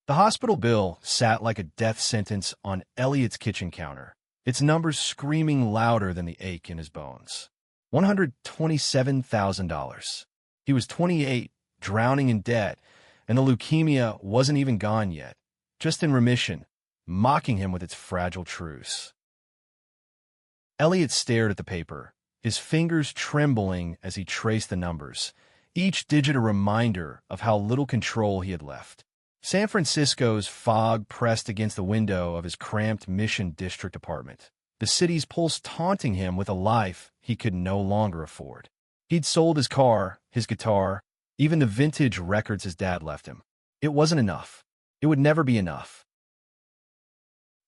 The hospital bill sat like a death sentence on Elliot's kitchen counter, its numbers screaming louder than the ache in his bones. $127,000. He was 28, drowning in debt, and the leukemia wasn't even gone yet, just in remission, mocking him with its fragile truce. Elliot stared at the paper, his fingers trembling as he traced the numbers, each digit a reminder of how little control he had left. San Francisco's fog pressed against the window of his cramped Mission District apartment, the city's pulse taunting him with a life he could no longer afford. He'd sold his car, his guitar, even the vintage records his dad left him. It wasn't enough. It would never be enough.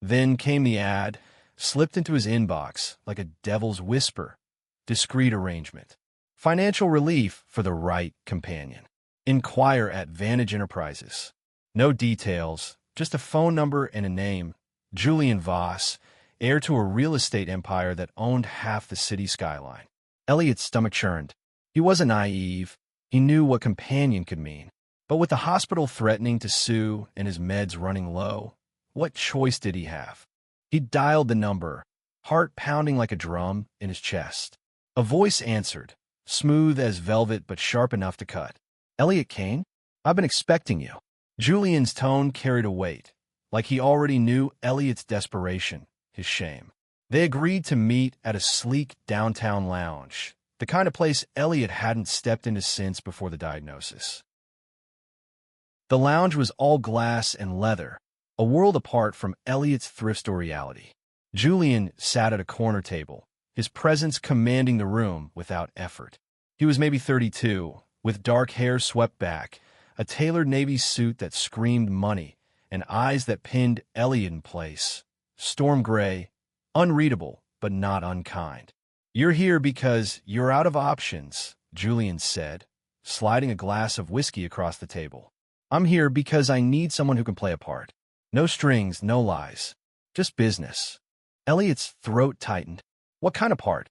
Then came the ad, slipped into his inbox like a devil's whisper. Discreet arrangement. Financial relief for the right companion. Inquire at Vantage Enterprises. No details, just a phone number and a name. Julian Voss, heir to a real estate empire that owned half the city skyline. Elliot's stomach churned. He wasn't naive. He knew what companion could mean. But with the hospital threatening to sue and his meds running low, what choice did he have? He dialed the number, heart pounding like a drum in his chest. A voice answered, smooth as velvet but sharp enough to cut. Elliot Kane? I've been expecting you. Julian's tone carried a weight, like he already knew Elliot's desperation, his shame. They agreed to meet at a sleek downtown lounge, the kind of place Elliot hadn't stepped into since before the diagnosis. The lounge was all glass and leather, a world apart from Elliot's thrift store reality. Julian sat at a corner table, his presence commanding the room without effort. He was maybe 32, with dark hair swept back, a tailored navy suit that screamed money, and eyes that pinned Elliot in place. Storm gray, unreadable, but not unkind. You're here because you're out of options, Julian said, sliding a glass of whiskey across the table. I'm here because I need someone who can play a part. No strings, no lies. Just business. Elliot's throat tightened. What kind of part?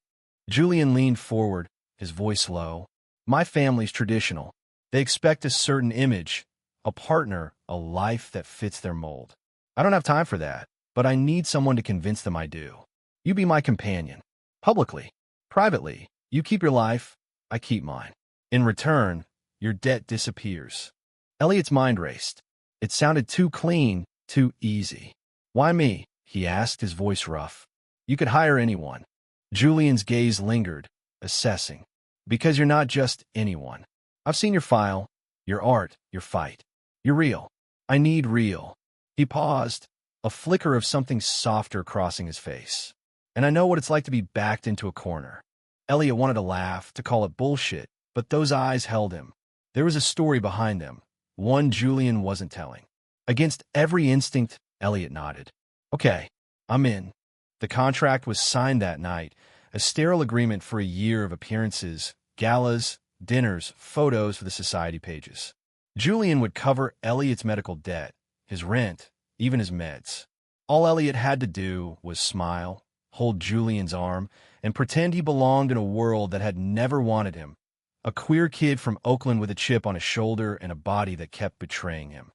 Julian leaned forward, his voice low. My family's traditional. They expect a certain image, a partner, a life that fits their mold. I don't have time for that, but I need someone to convince them I do. You be my companion. Publicly. Privately. You keep your life, I keep mine. In return, your debt disappears. Elliot's mind raced. It sounded too clean, too easy. Why me? He asked, his voice rough. You could hire anyone. Julian's gaze lingered, assessing. Because you're not just anyone. I've seen your file, your art, your fight. You're real. I need real. He paused, a flicker of something softer crossing his face. And I know what it's like to be backed into a corner. Elliot wanted to laugh, to call it bullshit, but those eyes held him. There was a story behind them, one Julian wasn't telling. Against every instinct, Elliot nodded. Okay, I'm in. The contract was signed that night, a sterile agreement for a year of appearances, galas, dinners, photos for the society pages. Julian would cover Elliot's medical debt, his rent, even his meds. All Elliot had to do was smile, hold Julian's arm, and pretend he belonged in a world that had never wanted him. A queer kid from Oakland with a chip on his shoulder and a body that kept betraying him.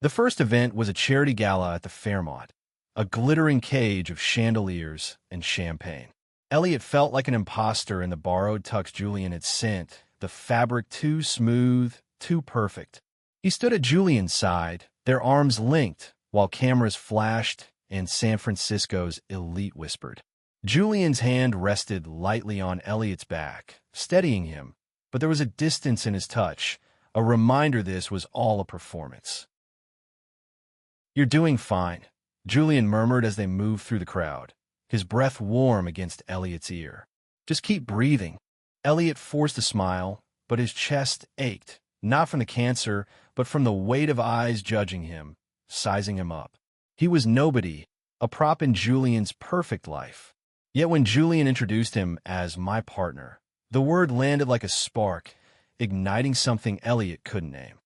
The first event was a charity gala at the Fairmont, a glittering cage of chandeliers and champagne. Elliot felt like an imposter in the borrowed tux Julian had sent, the fabric too smooth, too perfect. He stood at Julian's side, their arms linked, while cameras flashed and San Francisco's elite whispered. Julian's hand rested lightly on Elliot's back, steadying him, but there was a distance in his touch, a reminder this was all a performance. You're doing fine, Julian murmured as they moved through the crowd, his breath warm against Elliot's ear. Just keep breathing. Elliot forced a smile, but his chest ached, not from the cancer, but from the weight of eyes judging him, sizing him up. He was nobody, a prop in Julian's perfect life. Yet when Julian introduced him as my partner, the word landed like a spark, igniting something Elliot couldn't name.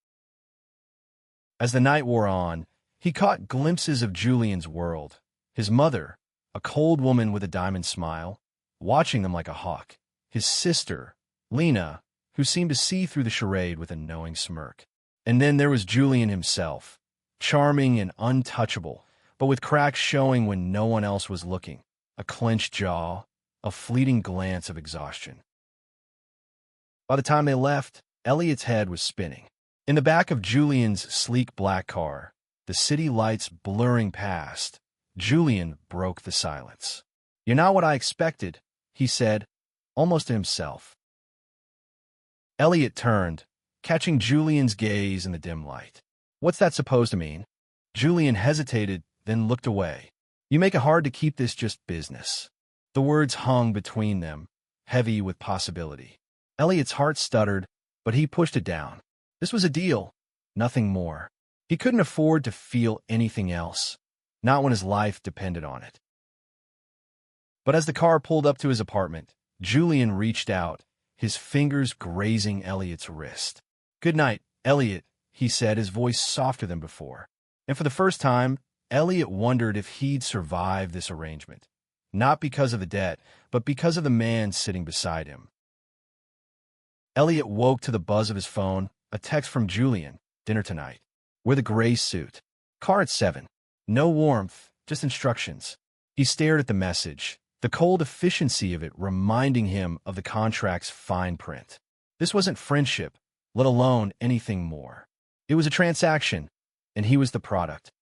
As the night wore on, he caught glimpses of Julian's world, his mother, a cold woman with a diamond smile, watching them like a hawk. His sister, Lena, who seemed to see through the charade with a knowing smirk. And then there was Julian himself, charming and untouchable, but with cracks showing when no one else was looking, a clenched jaw, a fleeting glance of exhaustion. By the time they left, Elliot's head was spinning. In the back of Julian's sleek black car, the city lights blurring past, Julian broke the silence. "You're not what I expected," he said, almost to himself. Elliot turned, catching Julian's gaze in the dim light. "What's that supposed to mean?" Julian hesitated, then looked away. "You make it hard to keep this just business." The words hung between them, heavy with possibility. Elliot's heart stuttered, but he pushed it down. This was a deal, nothing more. He couldn't afford to feel anything else, not when his life depended on it. But as the car pulled up to his apartment, Julian reached out, his fingers grazing Elliot's wrist. "Good night, Elliot," he said, his voice softer than before. And for the first time, Elliot wondered if he'd survive this arrangement, not because of the debt, but because of the man sitting beside him. Elliot woke to the buzz of his phone, a text from Julian. "Dinner tonight. Wear the gray suit. Car at 7. No warmth, just instructions." He stared at the message, the cold efficiency of it reminding him of the contract's fine print. This wasn't friendship, let alone anything more. It was a transaction, and he was the product.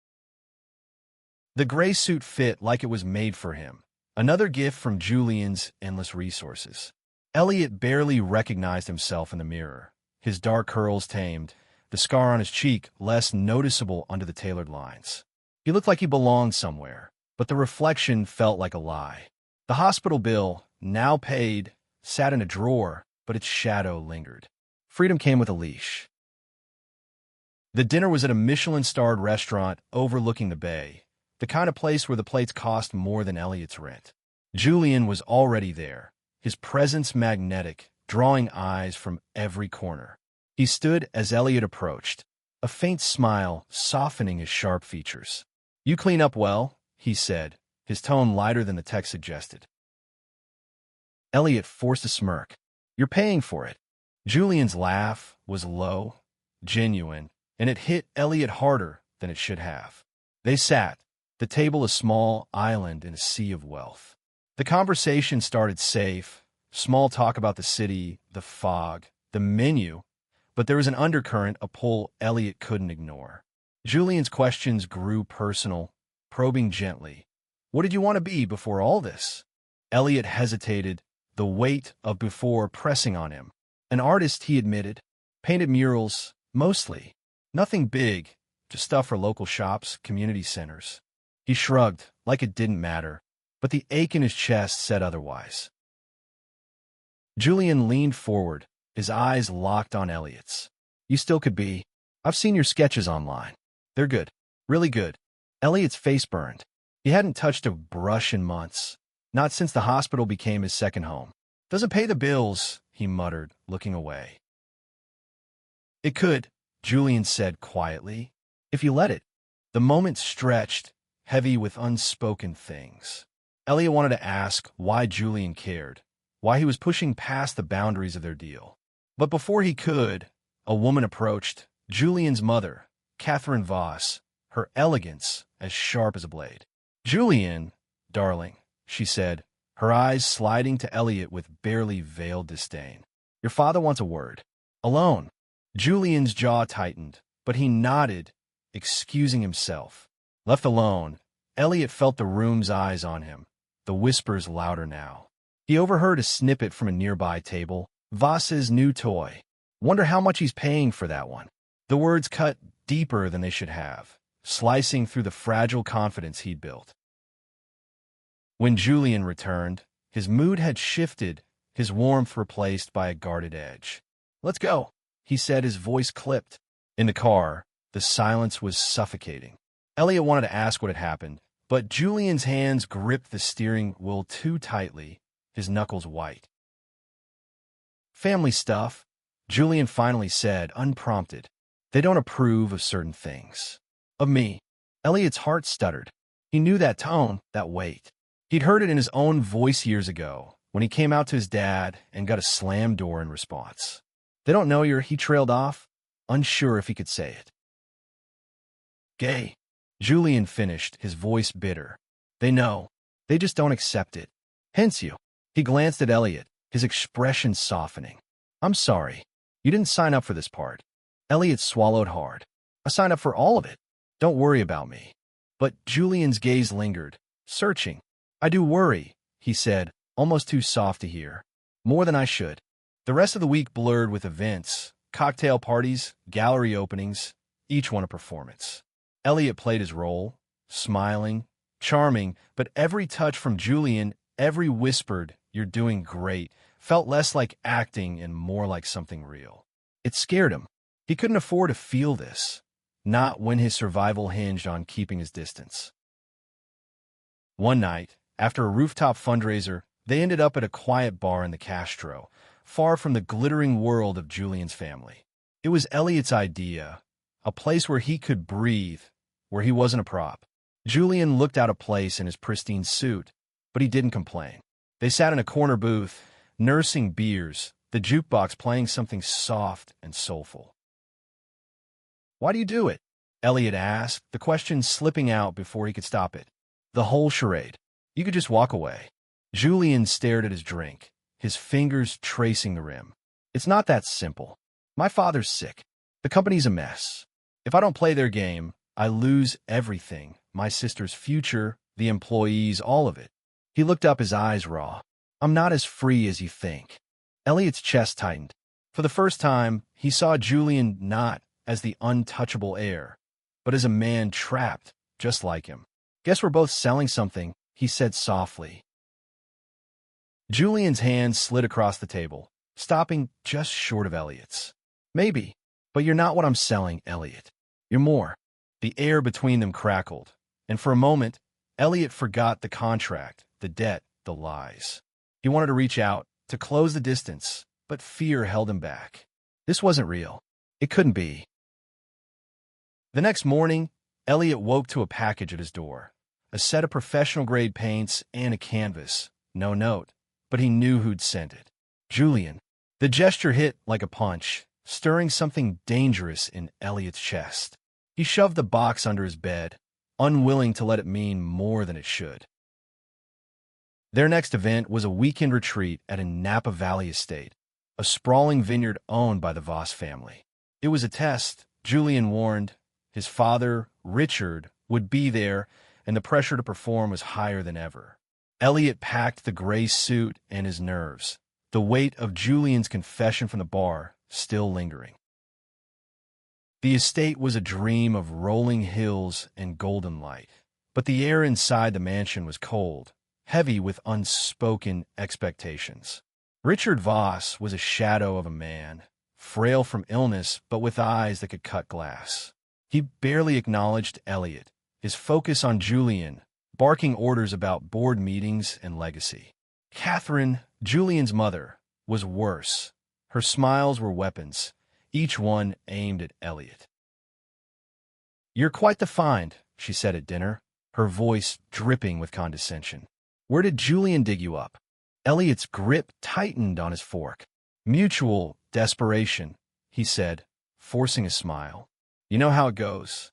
The gray suit fit like it was made for him, another gift from Julian's endless resources. Elliot barely recognized himself in the mirror, his dark curls tamed, the scar on his cheek less noticeable under the tailored lines. He looked like he belonged somewhere, but the reflection felt like a lie. The hospital bill, now paid, sat in a drawer, but its shadow lingered. Freedom came with a leash. The dinner was at a Michelin-starred restaurant overlooking the bay, the kind of place where the plates cost more than Elliot's rent. Julian was already there, his presence magnetic, drawing eyes from every corner. He stood as Elliot approached, a faint smile softening his sharp features. "You clean up well," he said, his tone lighter than the text suggested. Elliot forced a smirk. "You're paying for it." Julian's laugh was low, genuine, and it hit Elliot harder than it should have. They sat, the table a small island in a sea of wealth. The conversation started safe, small talk about the city, the fog, the menu, but there was an undercurrent, a pull Elliot couldn't ignore. Julian's questions grew personal, probing gently. "What did you want to be before all this?" Elliot hesitated, the weight of before pressing on him. An artist, he admitted, painted murals, mostly. Nothing big, just stuff for local shops, community centers. He shrugged, like it didn't matter, but the ache in his chest said otherwise. Julian leaned forward, his eyes locked on Elliot's. "You still could be. I've seen your sketches online. They're good. Really good." Elliot's face burned. He hadn't touched a brush in months, not since the hospital became his second home. "Doesn't pay the bills," he muttered, looking away. "It could," Julian said quietly, "if you let it." The moment stretched, heavy with unspoken things. Elliot wanted to ask why Julian cared, why he was pushing past the boundaries of their deal. But before he could, a woman approached, Julian's mother, Catherine Voss, her elegance as sharp as a blade. "Julian, darling," she said, her eyes sliding to Elliot with barely veiled disdain. "Your father wants a word. Alone." Julian's jaw tightened, but he nodded, excusing himself. Left alone, Elliot felt the room's eyes on him, the whispers louder now. He overheard a snippet from a nearby table. "Voss's new toy. Wonder how much he's paying for that one." The words cut deeper than they should have, slicing through the fragile confidence he'd built. When Julian returned, his mood had shifted, his warmth replaced by a guarded edge. "Let's go," he said, his voice clipped. In the car, the silence was suffocating. Elliot wanted to ask what had happened, but Julian's hands gripped the steering wheel too tightly, his knuckles white. "Family stuff," Julian finally said, unprompted. "They don't approve of certain things." "Of me." Elliot's heart stuttered. He knew that tone, that weight. He'd heard it in his own voice years ago, when he came out to his dad and got a slammed door in response. "They don't know you're," he trailed off, unsure if he could say it. Gay. Julian finished, his voice bitter. They know. They just don't accept it. Hence you. He glanced at Elliot, his expression softening. I'm sorry. You didn't sign up for this part. Elliot swallowed hard. I signed up for all of it. Don't worry about me. But Julian's gaze lingered, searching. I do worry, he said, almost too soft to hear. More than I should. The rest of the week blurred with events, cocktail parties, gallery openings, each one a performance. Elliot played his role, smiling, charming, but every touch from Julian, every whispered, "You're doing great," felt less like acting and more like something real. It scared him. He couldn't afford to feel this, not when his survival hinged on keeping his distance. One night, after a rooftop fundraiser, they ended up at a quiet bar in the Castro, far from the glittering world of Julian's family. It was Elliot's idea, a place where he could breathe, where he wasn't a prop. Julian looked out of place in his pristine suit, but he didn't complain. They sat in a corner booth, nursing beers, the jukebox playing something soft and soulful. Why do you do it? Elliot asked, the question slipping out before he could stop it. The whole charade. You could just walk away. Julian stared at his drink, his fingers tracing the rim. It's not that simple. My father's sick. The company's a mess. If I don't play their game, I lose everything. My sister's future, the employees, all of it. He looked up, his eyes raw. I'm not as free as you think. Elliot's chest tightened. For the first time, he saw Julian not as the untouchable heir, but as a man trapped, just like him. Guess we're both selling something, he said softly. Julian's hand slid across the table, stopping just short of Elliot's. Maybe, but you're not what I'm selling, Elliot. You're more. The air between them crackled, and for a moment, Elliot forgot the contract, the debt, the lies. He wanted to reach out, to close the distance, but fear held him back. This wasn't real. It couldn't be. The next morning, Elliot woke to a package at his door. A set of professional-grade paints and a canvas. No note, but he knew who'd sent it. Julian. The gesture hit like a punch, stirring something dangerous in Elliot's chest. He shoved the box under his bed, unwilling to let it mean more than it should. Their next event was a weekend retreat at a Napa Valley estate, a sprawling vineyard owned by the Voss family. It was a test, Julian warned. His father, Richard, would be there, and the pressure to perform was higher than ever. Elliot packed the gray suit and his nerves, the weight of Julian's confession from the bar still lingering. The estate was a dream of rolling hills and golden light, but the air inside the mansion was cold, heavy with unspoken expectations. Richard Voss was a shadow of a man, frail from illness but with eyes that could cut glass. He barely acknowledged Elliot, his focus on Julian, barking orders about board meetings and legacy. Catherine, Julian's mother, was worse. Her smiles were weapons, each one aimed at Elliot. "You're quite the find," she said at dinner, her voice dripping with condescension. "Where did Julian dig you up?" Elliot's grip tightened on his fork. "Mutual desperation," he said, forcing a smile. "You know how it goes."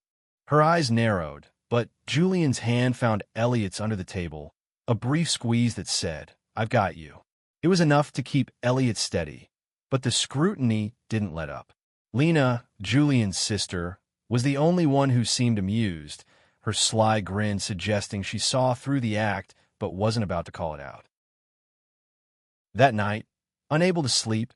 Her eyes narrowed, but Julian's hand found Elliot's under the table, a brief squeeze that said, "I've got you." It was enough to keep Elliot steady, but the scrutiny didn't let up. Lena, Julian's sister, was the only one who seemed amused, her sly grin suggesting she saw through the act but wasn't about to call it out. That night, unable to sleep,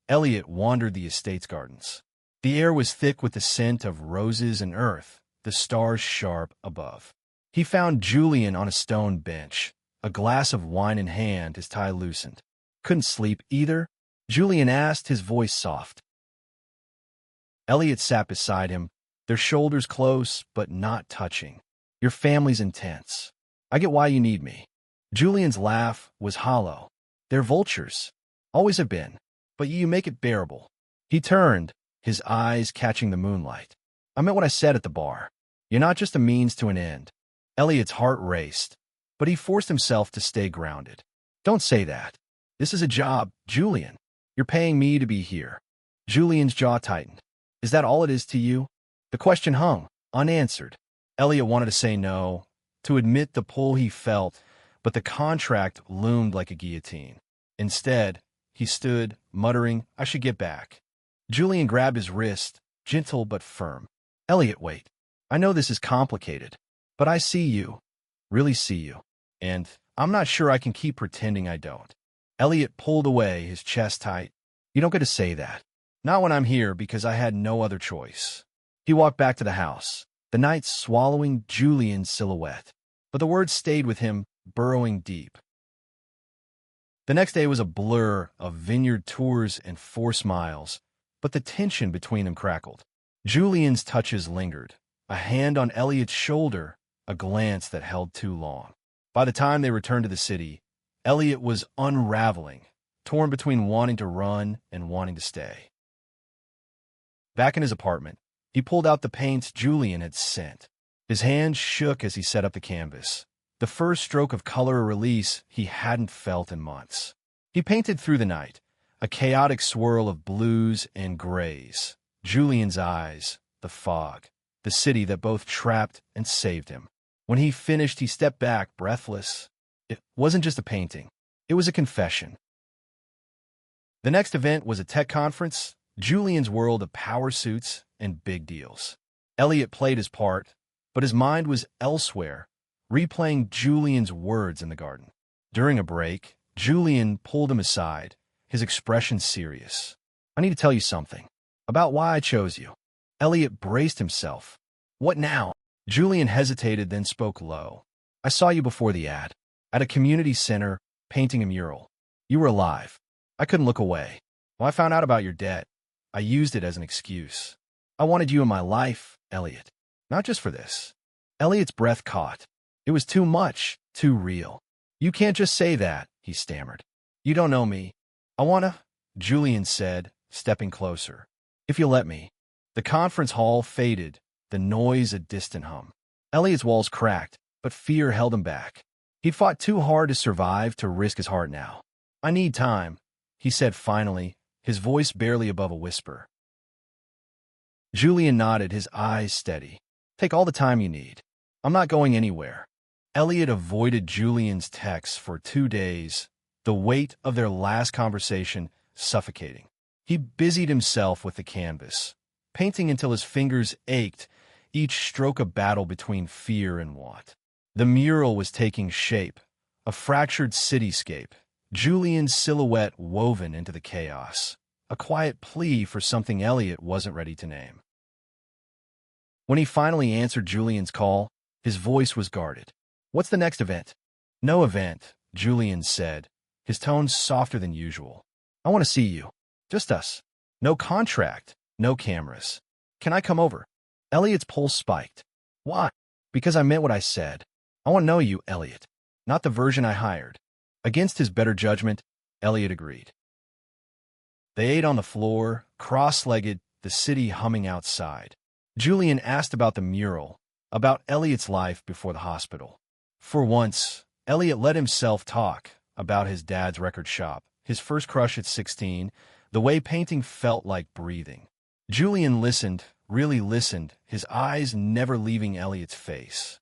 Elliot wandered the estate's gardens. The air was thick with the scent of roses and earth, the stars sharp above. He found Julian on a stone bench, a glass of wine in hand, his tie loosened. "Couldn't sleep either?" Julian asked, his voice soft. Elliot sat beside him, their shoulders close but not touching. "Your family's intense. I get why you need me." Julian's laugh was hollow. "They're vultures. Always have been. But you make it bearable." He turned, his eyes catching the moonlight. "I meant what I said at the bar. You're not just a means to an end." Elliot's heart raced, but he forced himself to stay grounded. "Don't say that. This is a job, Julian. You're paying me to be here." Julian's jaw tightened. Is that all it is to you? The question hung, unanswered. Elliot wanted to say no, to admit the pull he felt, but the contract loomed like a guillotine. Instead, he stood, muttering, "I should get back." Julian grabbed his wrist, gentle but firm. "Elliot, wait. I know this is complicated, but I see you, really see you, and I'm not sure I can keep pretending I don't." Elliot pulled away, his chest tight. "You don't get to say that. Not when I'm here, because I had no other choice." He walked back to the house, the night swallowing Julian's silhouette, but the words stayed with him, burrowing deep. The next day was a blur of vineyard tours and forced miles, but the tension between them crackled. Julian's touches lingered, a hand on Elliot's shoulder, a glance that held too long. By the time they returned to the city, Elliot was unraveling, torn between wanting to run and wanting to stay. Back in his apartment, he pulled out the paints Julian had sent. His hands shook as he set up the canvas, the first stroke of color release he hadn't felt in months. He painted through the night, a chaotic swirl of blues and grays, Julian's eyes, the fog, the city that both trapped and saved him. When he finished, he stepped back, breathless. It wasn't just a painting. It was a confession. The next event was a tech conference, Julian's world of power suits and big deals. Elliot played his part, but his mind was elsewhere, replaying Julian's words in the garden. During a break, Julian pulled him aside, his expression serious. "I need to tell you something about why I chose you." Elliot braced himself. "What now?" Julian hesitated, then spoke low. "I saw you before the ad, at a community center, painting a mural. You were alive. I couldn't look away. When I found out about your debt, I used it as an excuse. I wanted you in my life, Elliot. Not just for this." Elliot's breath caught. It was too much, too real. "You can't just say that," he stammered. "You don't know me." "I wanna," Julian said, stepping closer. "If you'll let me." The conference hall faded, the noise a distant hum. Elliot's walls cracked, but fear held him back. He'd fought too hard to survive to risk his heart now. "I need time," he said finally, his voice barely above a whisper. Julian nodded, his eyes steady. "Take all the time you need. I'm not going anywhere." Elliot avoided Julian's texts for 2 days, the weight of their last conversation suffocating. He busied himself with the canvas, painting until his fingers ached, each stroke a battle between fear and want. The mural was taking shape, a fractured cityscape, Julian's silhouette woven into the chaos, a quiet plea for something Elliot wasn't ready to name. When he finally answered Julian's call, his voice was guarded. "What's the next event?" "No event," Julian said, his tone softer than usual. "I want to see you. Just us. No contract, no cameras. Can I come over?" Elliot's pulse spiked. "Why?" "Because I meant what I said. I want to know you, Elliot, not the version I hired." Against his better judgment, Elliot agreed. They ate on the floor, cross-legged, the city humming outside. Julian asked about the mural, about Elliot's life before the hospital. For once, Elliot let himself talk about his dad's record shop, his first crush at 16, the way painting felt like breathing. Julian listened, really listened, his eyes never leaving Elliot's face.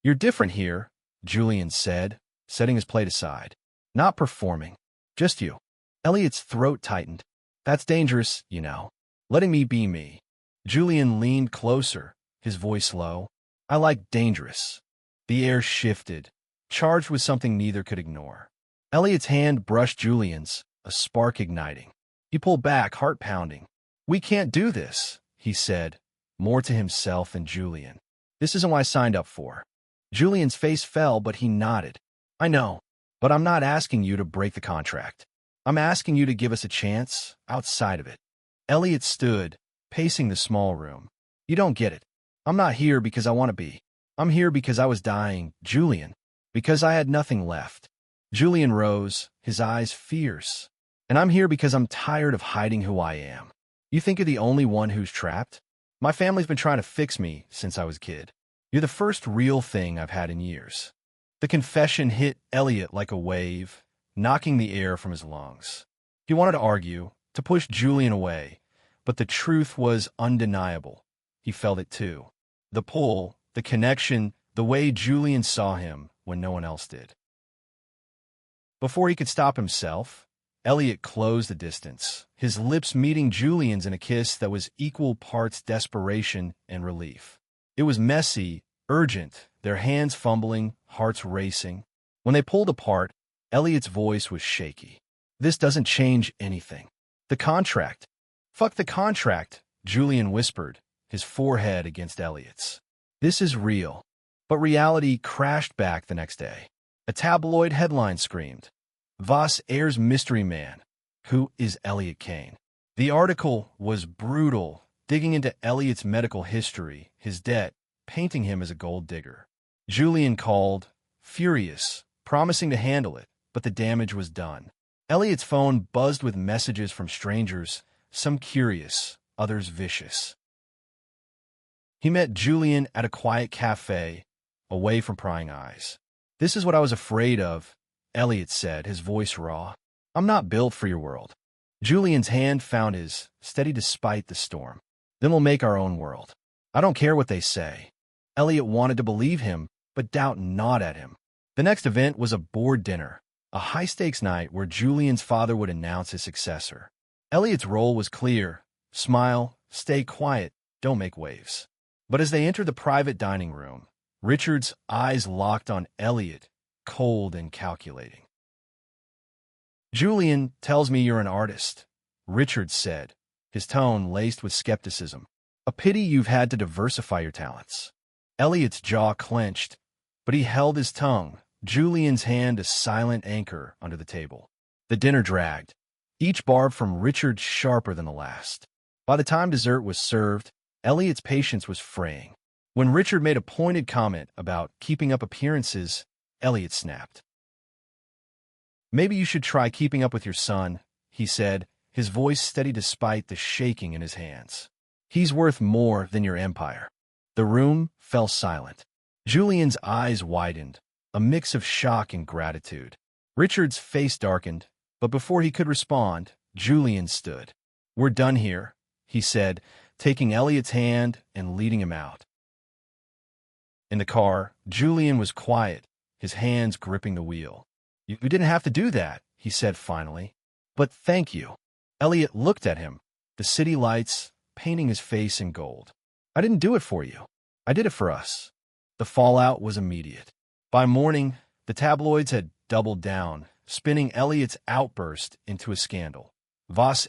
"You're different here," Julian said, setting his plate aside. "Not performing. Just you." Elliot's throat tightened. "That's dangerous, you know. Letting me be me." Julian leaned closer, his voice low. "I like dangerous." The air shifted, charged with something neither could ignore. Elliot's hand brushed Julian's, a spark igniting. He pulled back, heart pounding. "We can't do this," he said, more to himself than Julian. "This isn't what I signed up for." Julian's face fell, but he nodded. "I know, but I'm not asking you to break the contract. I'm asking you to give us a chance outside of it." Elliot stood, pacing the small room. "You don't get it. I'm not here because I want to be. I'm here because I was dying, Julian, because I had nothing left." Julian rose, his eyes fierce. "And I'm here because I'm tired of hiding who I am. You think you're the only one who's trapped? My family's been trying to fix me since I was a kid. You're the first real thing I've had in years." The confession hit Elliot like a wave, knocking the air from his lungs. He wanted to argue, to push Julian away, But the truth was undeniable. He felt it too. The pull, the connection, the way Julian saw him when no one else did. Before he could stop himself, Elliot closed the distance, his lips meeting Julian's in a kiss that was equal parts desperation and relief. It was messy, urgent, their hands fumbling, hearts racing. When they pulled apart, Elliot's voice was shaky. "This doesn't change anything. The contract." "Fuck the contract," Julian whispered, his forehead against Elliot's. "This is real." But reality crashed back the next day. A tabloid headline screamed, "Heir's mystery man. Who is Elliot Kane?" The article was brutal, digging into Elliot's medical history, his debt, painting him as a gold digger. Julian called, furious, promising to handle it, but the damage was done. Elliot's phone buzzed with messages from strangers, some curious, others vicious. He met Julian at a quiet cafe, away from prying eyes. "This is what I was afraid of," Elliot said, his voice raw. "I'm not built for your world." Julian's hand found his, steady despite the storm. "Then we'll make our own world. I don't care what they say." Elliot wanted to believe him, but doubt gnawed at him. The next event was a board dinner, a high-stakes night where Julian's father would announce his successor. Elliot's role was clear: smile, stay quiet, don't make waves. But as they entered the private dining room, Richard's eyes locked on Elliot, cold and calculating. "Julian tells me you're an artist," Richard said, his tone laced with skepticism. "A pity you've had to diversify your talents." Elliot's jaw clenched, but he held his tongue, Julian's hand a silent anchor under the table. The dinner dragged, each barb from Richard sharper than the last. By the time dessert was served, Elliot's patience was fraying. When Richard made a pointed comment about keeping up appearances, Elliot snapped. "Maybe you should try keeping up with your son," he said, his voice steady despite the shaking in his hands. "He's worth more than your empire." The room fell silent. Julian's eyes widened, a mix of shock and gratitude. Richard's face darkened, but before he could respond, Julian stood. "We're done here," he said, taking Elliot's hand and leading him out. In the car, Julian was quiet, his hands gripping the wheel. You didn't have to do that," he said finally. "But thank you." Elliot looked at him, the city lights painting his face in gold. "I didn't do it for you. I did it for us." The fallout was immediate. By morning, the tabloids had doubled down, spinning Elliot's outburst into a scandal.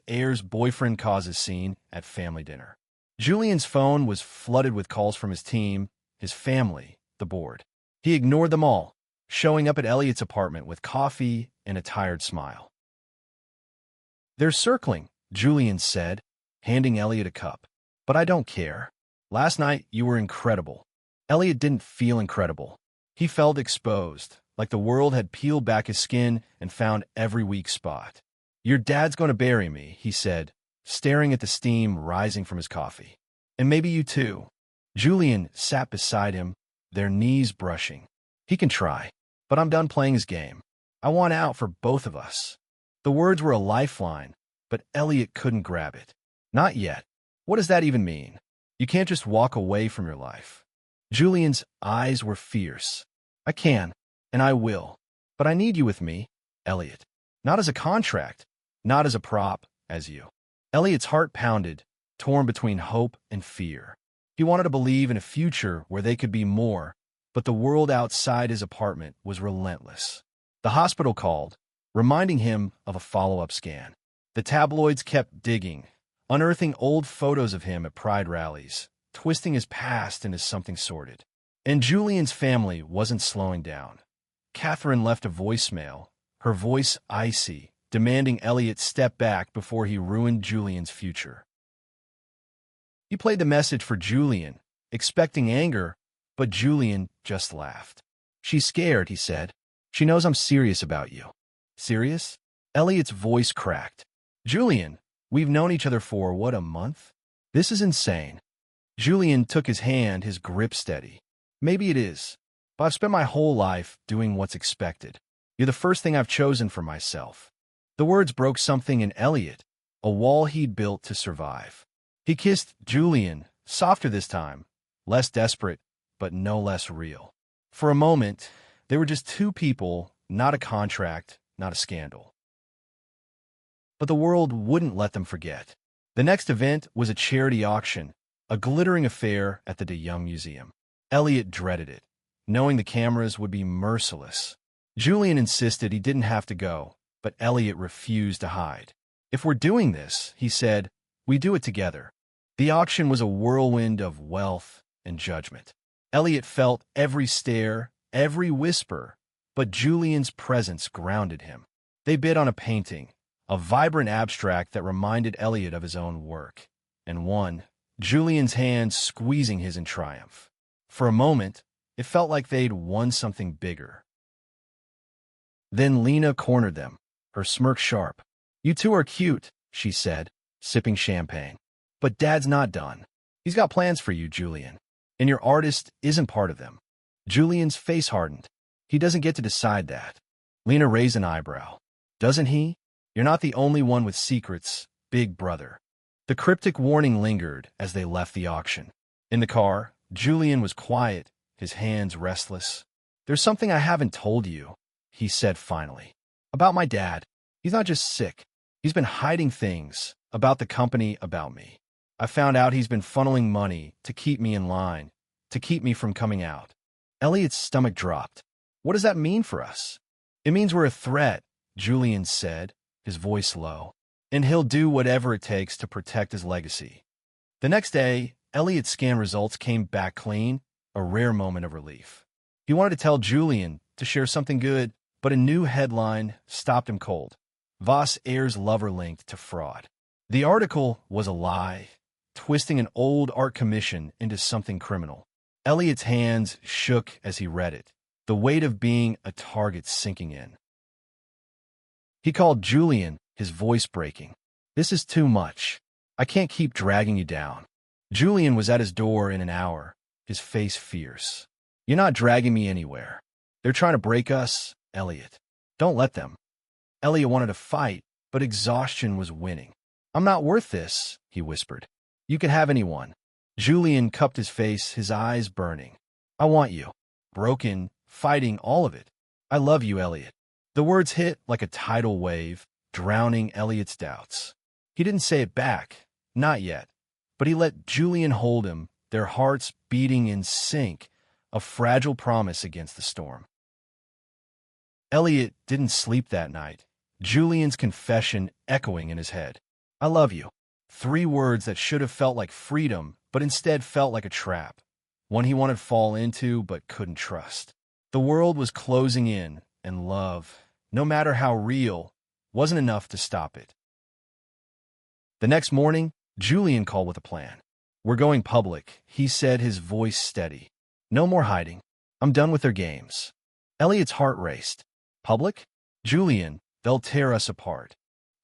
Heir's boyfriend causes scene at family dinner. Julian's phone was flooded with calls from his team, his family, the board. He ignored them all, showing up at Elliot's apartment with coffee and a tired smile. "They're circling," Julian said, handing Elliot a cup. "But I don't care. Last night, you were incredible." Elliot didn't feel incredible. He felt exposed, like the world had peeled back his skin and found every weak spot. "Your dad's going to bury me," he said, staring at the steam rising from his coffee. "And maybe you too." Julian sat beside him, their knees brushing. "He can try, but I'm done playing his game. I want out for both of us." The words were a lifeline, but Elliot couldn't grab it. "Not yet. What does that even mean? You can't just walk away from your life." Julian's eyes were fierce. "I can, and I will. But I need you with me, Elliot. Not as a contract, not as a prop, as you." Elliot's heart pounded, torn between hope and fear. He wanted to believe in a future where they could be more, but the world outside his apartment was relentless. The hospital called, reminding him of a follow-up scan. The tabloids kept digging, unearthing old photos of him at Pride rallies, twisting his past into something sordid. And Julian's family wasn't slowing down. Catherine left a voicemail, her voice icy, demanding Elliot step back before he ruined Julian's future. He played the message for Julian, expecting anger, but Julian just laughed. "She's scared," he said. "She knows I'm serious about you." "Serious?" Elliot's voice cracked. "Julian, we've known each other for, what, a month? This is insane." Julian took his hand, his grip steady. "Maybe it is, but I've spent my whole life doing what's expected. You're the first thing I've chosen for myself." The words broke something in Elliot, a wall he'd built to survive. He kissed Julian, softer this time, less desperate, but no less real. For a moment, they were just two people, not a contract, not a scandal. But the world wouldn't let them forget. The next event was a charity auction, a glittering affair at the De Young Museum. Elliot dreaded it, knowing the cameras would be merciless. Julian insisted he didn't have to go, but Elliot refused to hide. "If we're doing this," he said, "we do it together." The auction was a whirlwind of wealth and judgment. Elliot felt every stare, every whisper, but Julian's presence grounded him. They bid on a painting, a vibrant abstract that reminded Elliot of his own work, and won, Julian's hand squeezing his in triumph. For a moment, it felt like they'd won something bigger. Then Lena cornered them, her smirk sharp. "You two are cute," she said, sipping champagne. "But Dad's not done. He's got plans for you, Julian. And your artist isn't part of them." Julian's face hardened. "He doesn't get to decide that." Lena raised an eyebrow. "Doesn't he? You're not the only one with secrets, big brother." The cryptic warning lingered as they left the auction. In the car, Julian was quiet, his hands restless. "There's something I haven't told you," he said finally. "About my dad. He's not just sick. He's been hiding things about the company, about me. I found out he's been funneling money to keep me in line, to keep me from coming out." Elliot's stomach dropped. "What does that mean for us?" "It means we're a threat," Julian said, his voice low. "And he'll do whatever it takes to protect his legacy." The next day, Elliot's scan results came back clean, a rare moment of relief. He wanted to tell Julian, to share something good, but a new headline stopped him cold. Heir's lover linked to fraud. The article was a lie, twisting an old art commission into something criminal. Elliot's hands shook as he read it, the weight of being a target sinking in. He called Julian, his voice breaking. "This is too much. I can't keep dragging you down." Julian was at his door in an hour, his face fierce. "You're not dragging me anywhere. They're trying to break us, Elliot. Don't let them." Elliot wanted to fight, but exhaustion was winning. "I'm not worth this," he whispered. "You can have anyone." Julian cupped his face, his eyes burning. "I want you. Broken, fighting, all of it. I love you, Elliot." The words hit like a tidal wave, drowning Elliot's doubts. He didn't say it back, not yet, but he let Julian hold him, their hearts beating in sync, a fragile promise against the storm. Elliot didn't sleep that night, Julian's confession echoing in his head. "I love you." 3 words that should have felt like freedom, but instead felt like a trap, one he wanted to fall into but couldn't trust. The world was closing in, and love, no matter how real, wasn't enough to stop it. The next morning, Julian called with a plan. "We're going public," he said, his voice steady. "No more hiding. I'm done with their games." Elliot's heart raced. "Public? Julian, they'll tear us apart."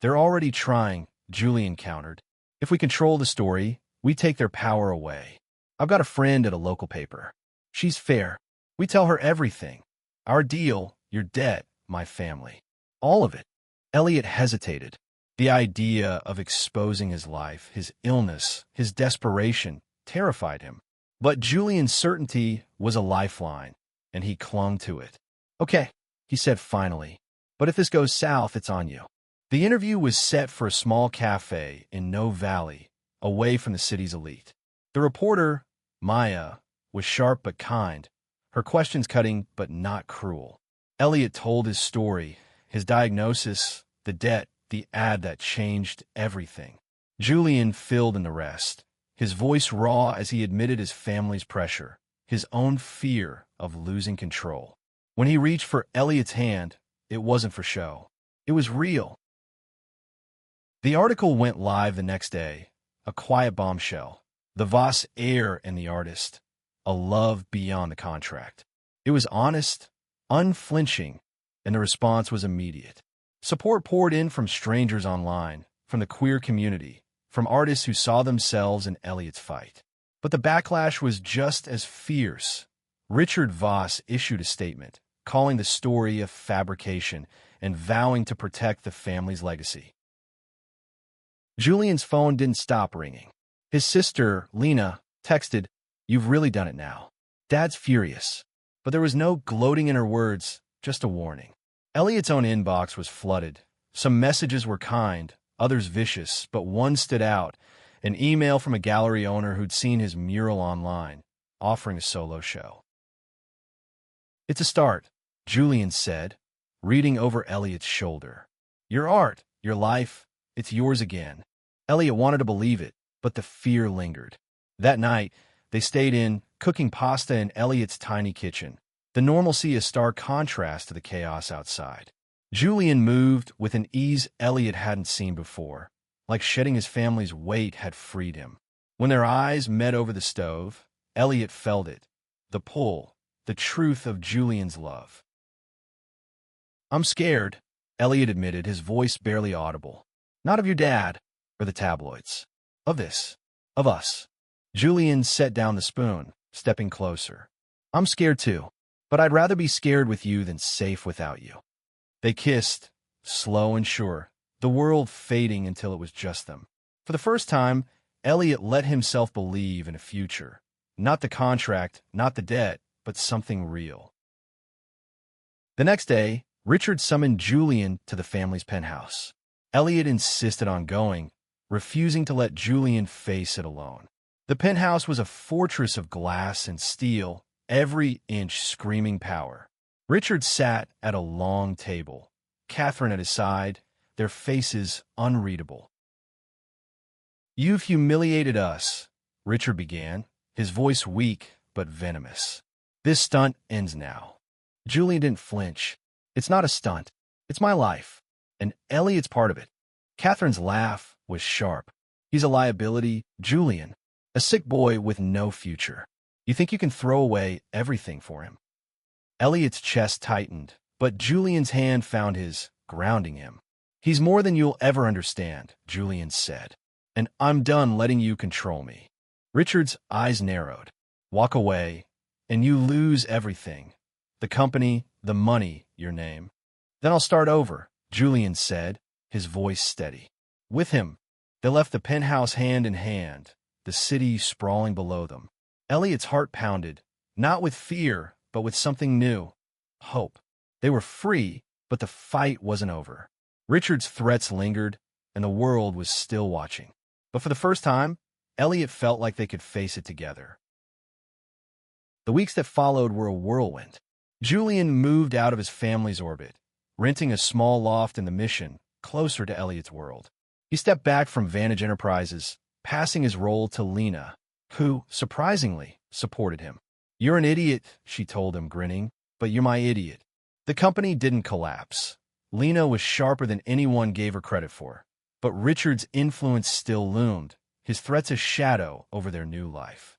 "They're already trying," Julian countered. "If we control the story, we take their power away. I've got a friend at a local paper. She's fair. We tell her everything. Our deal, your debt, my family. All of it." Elliot hesitated. The idea of exposing his life, his illness, his desperation, terrified him. But Julian's certainty was a lifeline, and he clung to it. "Okay," he said finally, "but if this goes south, it's on you." The interview was set for a small cafe in No Valley, away from the city's elite. The reporter, Maya, was sharp but kind, her questions cutting but not cruel. Elliot told his story, his diagnosis, the debt, the ad that changed everything. Julian filled in the rest, his voice raw as he admitted his family's pressure, his own fear of losing control. When he reached for Elliot's hand, it wasn't for show. It was real. The article went live the next day, a quiet bombshell. The Heir and the artist, a love beyond the contract. It was honest, unflinching, and the response was immediate. Support poured in from strangers online, from the queer community, from artists who saw themselves in Elliot's fight. But the backlash was just as fierce. Richard Voss issued a statement, calling the story a fabrication and vowing to protect the family's legacy. Julian's phone didn't stop ringing. His sister, Lena, texted, "You've really done it now." Dad's furious. But there was no gloating in her words, just a warning. Elliot's own inbox was flooded. Some messages were kind, others vicious, but one stood out, an email from a gallery owner who'd seen his mural online, offering a solo show. "It's a start," Julian said, reading over Elliot's shoulder. "Your art, your life, it's yours again." Elliot wanted to believe it, but the fear lingered. That night, they stayed in, cooking pasta in Elliot's tiny kitchen, the normalcy a stark contrast to the chaos outside. Julian moved with an ease Elliot hadn't seen before, like shedding his family's weight had freed him. When their eyes met over the stove, Elliot felt it, the pull, the truth of Julian's love. "I'm scared," Elliot admitted, his voice barely audible. "Not of your dad, or the tabloids. Of this. Of us." Julian set down the spoon, stepping closer. "I'm scared too, but I'd rather be scared with you than safe without you." They kissed, slow and sure, the world fading until it was just them. For the first time, Elliot let himself believe in a future. Not the contract, not the debt, but something real. The next day, Richard summoned Julian to the family's penthouse. Elliot insisted on going, refusing to let Julian face it alone. The penthouse was a fortress of glass and steel, every inch screaming power. Richard sat at a long table, Catherine at his side, their faces unreadable. "You've humiliated us," Richard began, his voice weak but venomous. "This stunt ends now." Julian didn't flinch. "It's not a stunt. It's my life. And Elliot's part of it." Catherine's laugh was sharp. "He's a liability, Julian. A sick boy with no future. You think you can throw away everything for him?" Elliot's chest tightened, but Julian's hand found his, grounding him. "He's more than you'll ever understand," Julian said. "And I'm done letting you control me." Richard's eyes narrowed. "Walk away, and you lose everything. The company, the money, your name. Then I'll start over," Julian said, his voice steady. With him, they left the penthouse hand in hand, the city sprawling below them. Elliot's heart pounded, not with fear, but with something new, hope. They were free, but the fight wasn't over. Richard's threats lingered, and the world was still watching. But for the first time, Elliot felt like they could face it together. The weeks that followed were a whirlwind. Julian moved out of his family's orbit, renting a small loft in the Mission, closer to Elliot's world. He stepped back from Vantage Enterprises, passing his role to Lena, who, surprisingly, supported him. "You're an idiot," she told him, grinning, "but you're my idiot." The company didn't collapse. Lena was sharper than anyone gave her credit for, but Richard's influence still loomed, his threats a shadow over their new life.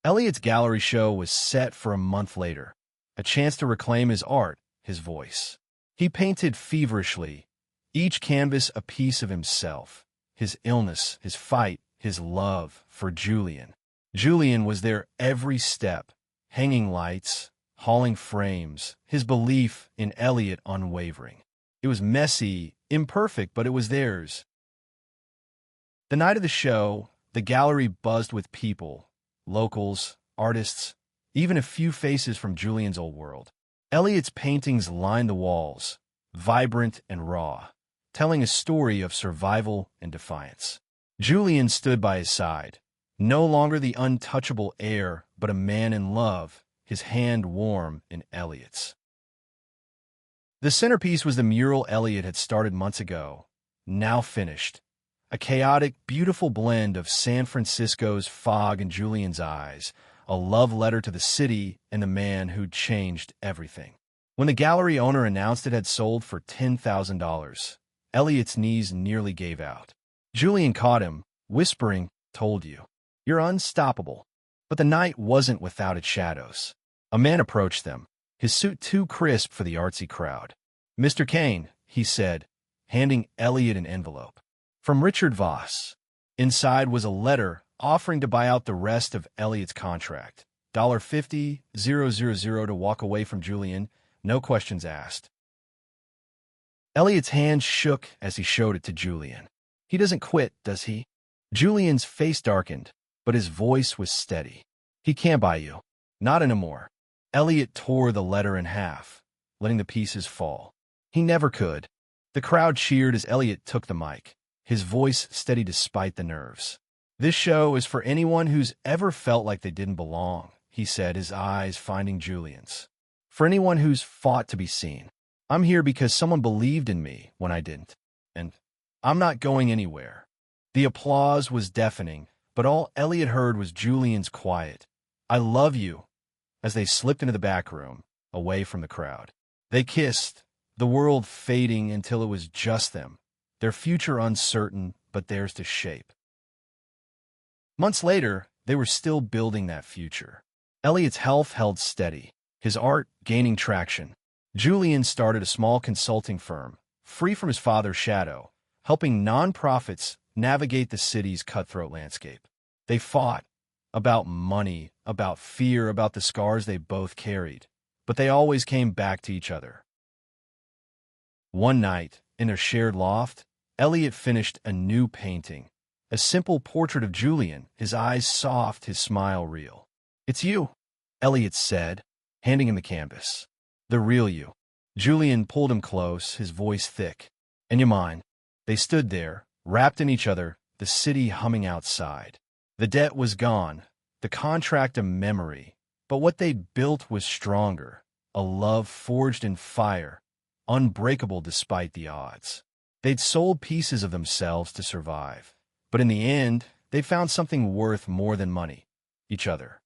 Elliot's gallery show was set for a month later, a chance to reclaim his art, his voice. He painted feverishly, each canvas a piece of himself, his illness, his fight, his love for Julian. Julian was there every step, hanging lights, hauling frames, his belief in Elliot unwavering. It was messy, imperfect, but it was theirs. The night of the show, the gallery buzzed with people, locals, artists, even a few faces from Julian's old world. Elliot's paintings lined the walls, vibrant and raw, telling a story of survival and defiance. Julian stood by his side, no longer the untouchable heir, but a man in love, his hand warm in Elliot's. The centerpiece was the mural Elliot had started months ago, now finished. A chaotic, beautiful blend of San Francisco's fog and Julian's eyes, a love letter to the city and the man who'd changed everything. When the gallery owner announced it had sold for $10,000, Elliot's knees nearly gave out. Julian caught him, whispering, "Told you. You're unstoppable." But the night wasn't without its shadows. A man approached them, his suit too crisp for the artsy crowd. "Mr. Kane," he said, handing Elliot an envelope. "From Richard Voss." Inside was a letter offering to buy out the rest of Elliot's contract. $50,000 to walk away from Julian, no questions asked. Elliot's hand shook as he showed it to Julian. "He doesn't quit, does he?" Julian's face darkened, but his voice was steady. He can't buy you. Not anymore. Elliot tore the letter in half, letting the pieces fall. He never could. The crowd cheered as Elliot took the mic, his voice steady despite the nerves. This show is for anyone who's ever felt like they didn't belong, he said, his eyes finding Julian's. For anyone who's fought to be seen. I'm here because someone believed in me when I didn't. And I'm not going anywhere. The applause was deafening, but all Elliot heard was Julian's quiet, "I love you," as they slipped into the back room, away from the crowd. They kissed, the world fading until it was just them, their future uncertain, but theirs to shape. Months later, they were still building that future. Elliot's health held steady, his art gaining traction. Julian started a small consulting firm, free from his father's shadow, helping nonprofits navigate the city's cutthroat landscape. They fought about money, about fear, about the scars they both carried, but they always came back to each other. One night, in their shared loft, Elliot finished a new painting, a simple portrait of Julian, his eyes soft, his smile real. "It's you," Elliot said, handing him the canvas. "The real you." Julian pulled him close, his voice thick. "And you mine." They stood there, wrapped in each other, the city humming outside. The debt was gone, the contract a memory, but what they'd built was stronger, a love forged in fire, unbreakable despite the odds. They'd sold pieces of themselves to survive, but in the end, they found something worth more than money: each other.